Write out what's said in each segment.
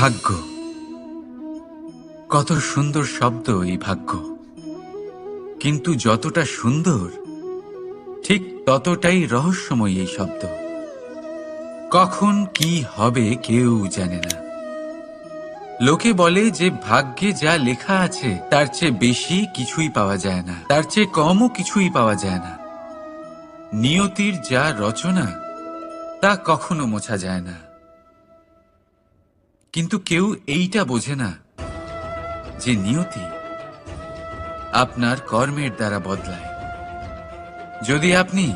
ভাগ্য, কত সুন্দর শব্দ এই ভাগ্য। কিন্তু যতটা সুন্দর ঠিক ততটাই রহস্যময় এই শব্দ। কখন কি হবে কেউ জানে না। লোকে বলে যে ভাগ্যে যা লেখা আছে তার চেয়ে বেশি কিছুই পাওয়া যায় না, তার চেয়ে কমও কিছুই পাওয়া যায় না। নিয়তির যা রচনা তা কখনো মোছা যায় না। কিন্তু কেউ এইটা বোঝে না যে নিয়তি আপনার কর্মের দ্বারা বদলায়। যদি আপনি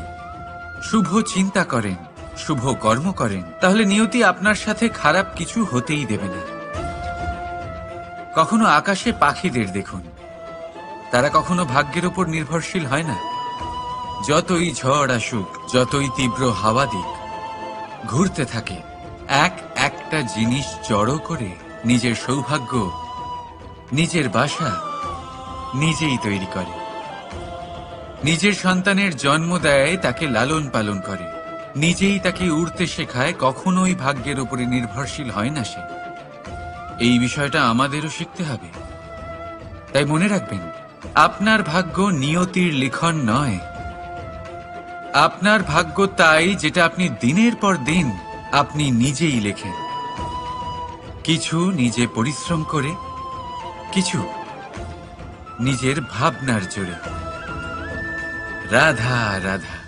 শুভ চিন্তা করেন, শুভ কর্ম করেন, তাহলে নিয়তি আপনার সাথে খারাপ কিছু হতেই দেবে না। কখনো আকাশে পাখিদের দেখুন, তারা কখনো ভাগ্যের উপর নির্ভরশীল হয় না। যতই ঝড় আসুক, যতই তীব্র হাওয়া দিক, ঘুরতে থাকে, একটা জিনিস জড়ো করে নিজের সৌভাগ্য, নিজের বাসা নিজেই তৈরি করে। নিজের সন্তানের জন্ম দেয়, তাকে লালন পালন করে, নিজেই তাকে উড়তে শেখায়, কখনোই ভাগ্যের উপরে নির্ভরশীল হয় না সে। এই বিষয়টা আমাদেরও শিখতে হবে। তাই মনে রাখবেন, আপনার ভাগ্য নিয়তির লিখন নয়। আপনার ভাগ্য তাই যেটা আপনি দিনের পর দিন আপনি নিজেই লেখেন। কিছু নিজে পরিশ্রম করে, কিছু নিজের ভাবনার জোরে। রাধা রাধা।